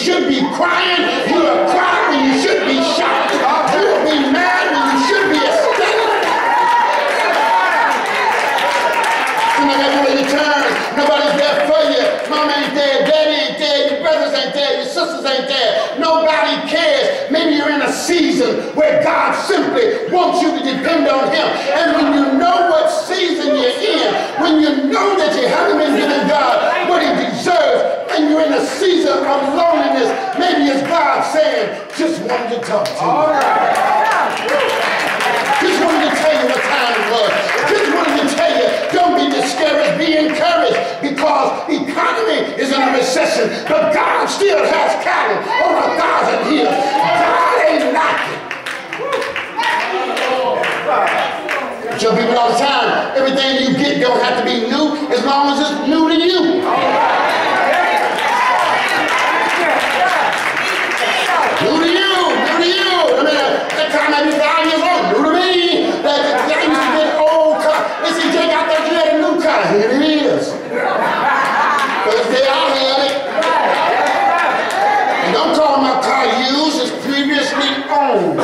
should be crying. You will cry when you should be shocked. You will be mad when you should be ecstatic. Everywhere you turn, nobody's there for you. Mama ain't there, daddy ain't there, your brothers ain't there, your sisters ain't there. Nobody cares. Maybe you're in a season where God simply wants you to depend on him. And when you know what season you're in, when you know that you haven't been giving God what he deserves, and you're in a season of loneliness, maybe it's God saying, just wanted to talk to you. Just wanted to tell you what time it was. Just wanted to tell you, don't be discouraged, be encouraged, because economy is in a recession, but God still has cattle on 1,000 hills. God ain't lacking. I tell people all the time, everything you get don't have to be new as long as it's new to you. New to you, new to you. I mean, that car might be 5 years old, new to me. That used to be an old car. Let's see, Jake, I thought you had a new car. Here it is. First day I had it. And don't call my car used, it's previously owned.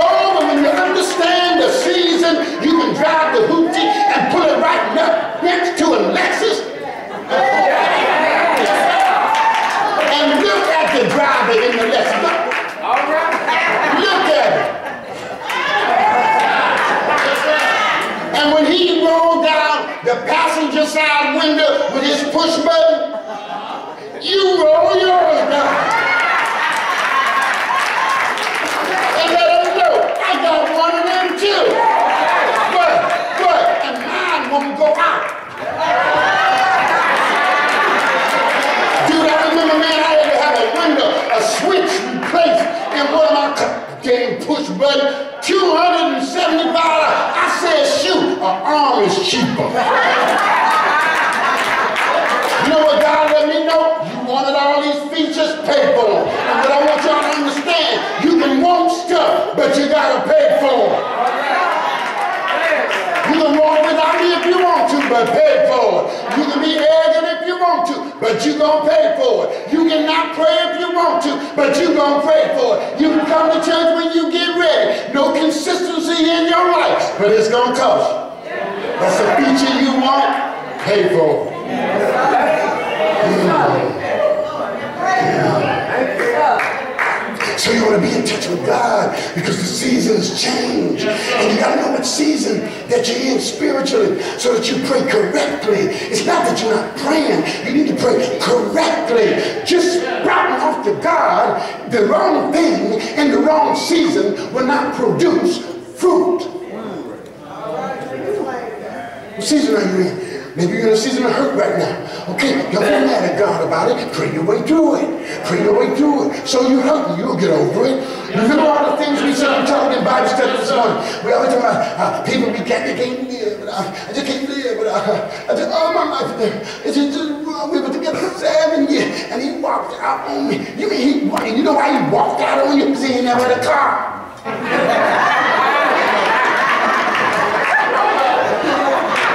Oh, but when you understand the season, you can drive the Hoochie and put it right next to a Lexus. And look at the driver in the Lexus. Look at it. And when he rolled down the passenger side window with his push button, you roll yours down. And let him know, I got one of them too. But, and mine won't go out. Dude, I remember, man, I had to have a window, a switch replaced in one of my damn push button. $275. I said, shoot, an arm is cheaper. You know what God let me know? You wanted all these features, pay for them. And what I want y'all to understand, you can want stuff, but you gotta pay for them. You can walk without me if you want to, but pay for it. You can be arrogant if you want to, but you gonna pay for it. You can not pray if you want to, but you gonna pray for it. You can come to church when you get ready. No consistency in your life, but it's gonna cost you. That's a feature you want, pay for it. So you want to be in touch with God because the seasons change. And you got to know what season that you're in spiritually so that you pray correctly. It's not that you're not praying. You need to pray correctly. Just sprouting off to God, the wrong thing in the wrong season will not produce fruit. What season are you in? Maybe you're in a season of hurt right now. Okay, don't be mad at God about it. Pray your way through it. Pray your way through it. So you hurt, you'll get over it. Remember all the things we said, I'm talking in Bible study this morning. We always talk about people they can't live. I just can't live. I just, all my life, it's just we were together for 7 years, and he walked out on me. You mean you know why he walked out on you? Because he ain't never had a car.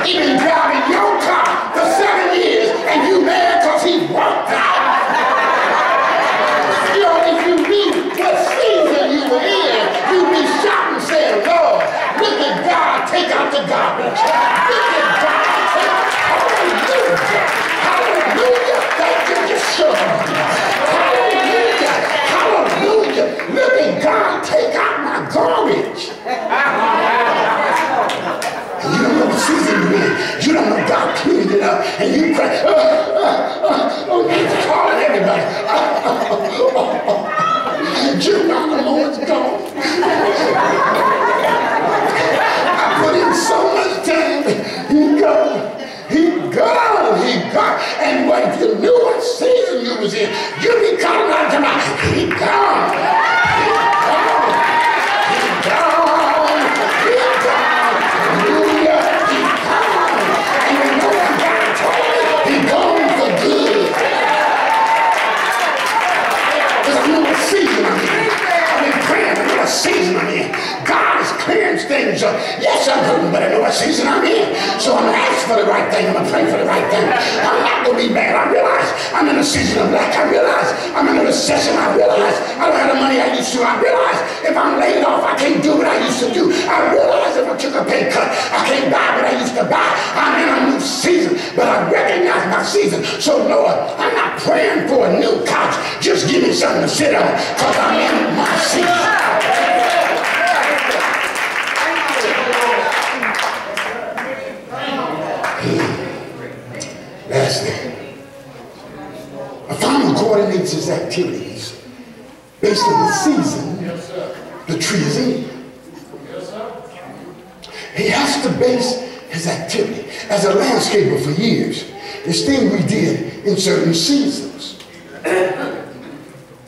He been driving your car for 7 years, and you mad because he walked out. You know, if you knew what season you were in, you'd be shouting, saying, Lord, look at God, take out the garbage. Look at God, take out, hallelujah, hallelujah, thank you, Yeshua. Hallelujah, hallelujah, look at God, take out my garbage. You don't know the season you're in. You don't know God cleaned it up. And you cry, he's calling everybody. You know the Lord's gone. I put in so much time. He gone. He gone. He gone. And if you knew what season you was in, you'd be calling out to my, he gone. He gone. He gone. Season I'm in. God is clearing things seasons. Yes, I'm hurting, but I know what season I'm in. So I'm going to ask for the right thing. I'm going to pray for the right thing. I'm not going to be mad. I realize I'm in a season of lack. I realize I'm in a recession. I realize I don't have the money I used to. I realize if I'm laid off, I can't do what I used to do. I realize if I took a pay cut, I can't buy what I used to buy. I'm in a new season, but I recognize my season. So Lord, I'm not praying for a new couch. Just give me something to sit on, because I'm in my season. Lastly, a farmer coordinates his activities based on the season the tree is in. He has to base his activity. As a landscaper for years, there's things we did in certain seasons.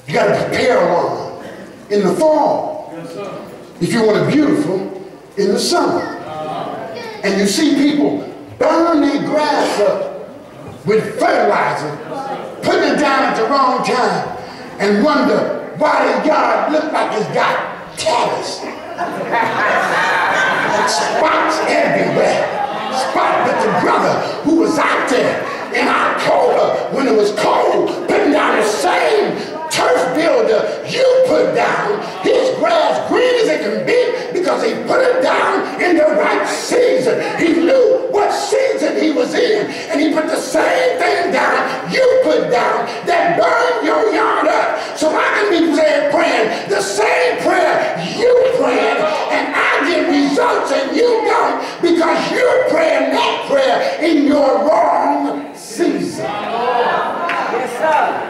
You got to prepare a lawn in the fall if you want it beautiful in the summer. And you see people burn their grass up with fertilizer, putting it down at the wrong time, and wonder why the yard look like it's got tatters. Spots everywhere. But the brother who was out there in October when it was cold, putting down the same turf builder you put down, his grass green as it can be because he put it down in the right season. He knew what season he was in, and he put the same thing down you put down that burned your yard up. So I can be praying the same prayer you praying, and I get results and you don't, because you're praying that prayer in your wrong season. Yes, sir.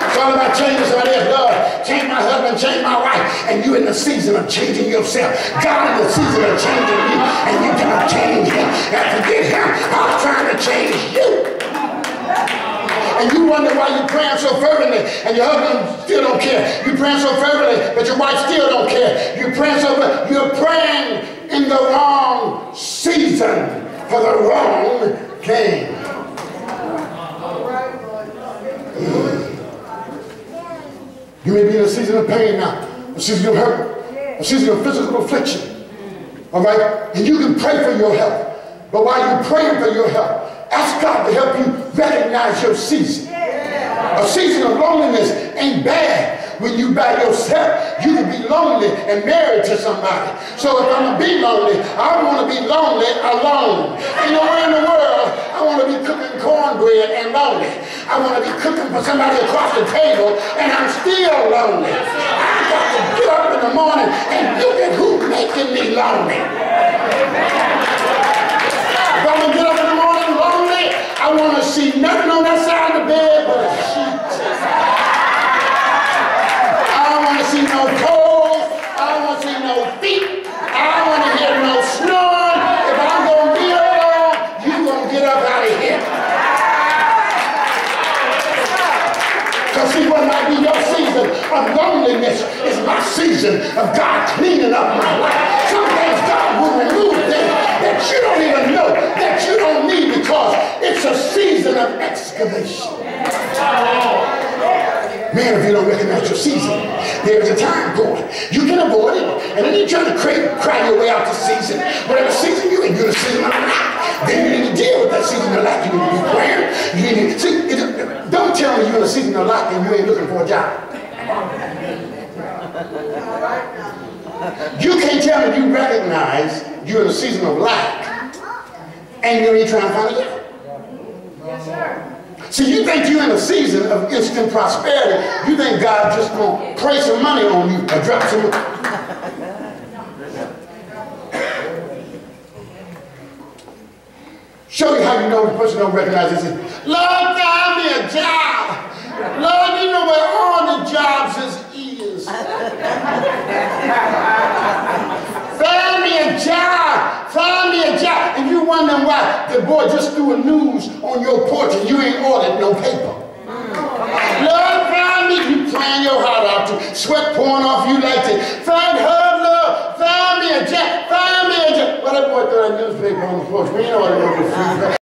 It's all about changing somebody else. Lord, change my husband, change my wife, and you in the season of changing yourself. God in the season of changing you, and you cannot change him. And forget him. I'm trying to change you. And you wonder why you're praying so fervently, and your husband still don't care. You're praying so fervently, but your wife still don't care. You're praying so fervently. You're praying in the wrong season for the wrong thing. You may be in a season of pain now, a season of hurt, a season of physical affliction. All right? And you can pray for your health. But while you're praying for your health, ask God to help you recognize your season. A season of loneliness ain't bad. When you by yourself, you can be lonely and married to somebody. So if I'm going to be lonely, I want to be lonely alone. Ain't nowhere in the world I want to be cooking cornbread and lonely. I want to be cooking for somebody across the table and I'm still lonely. I got to get up in the morning and look at who's making me lonely. If I'm going to get up in the morning lonely, I want to see nothing on that side of the bed but a sheet. See no toes, I don't want to see no feet, I don't want to hear no snoring. If I'm going to be alone, you're going to get up out of here. Because see, what might be your season of loneliness is my season of God cleaning up my life. Some days God will remove things that you don't even know, that you don't need, because it's a season of excavation. Man, if you don't recognize your season, there's a time going. You can avoid it, and then you're trying to cry your way out the season. Whatever season you're in, you're in a season of lack. Then you need to deal with that season of lack. You need to be praying. You need to, see, don't tell me you're in a season of lack and you ain't looking for a job. You can't tell me you recognize you're in a season of lack and you ain't trying to find a job. Yes, sir. See, you think you're in a season of instant prosperity. You think God just going to pray some money on you or drop some money. Show you how you know the person don't recognize this. Lord, find me a job. Lord, you know where all the jobs is. Find me a job. Find me a job. And you wondering why the boy just threw a news on your porch and you ain't ordered no paper. Lord, find me. You praying your heart out to sweat pouring off you like that. Find her, Lord. Find me a job. Find me a job. Well, that boy threw a newspaper on the porch. We ain't ordered no food.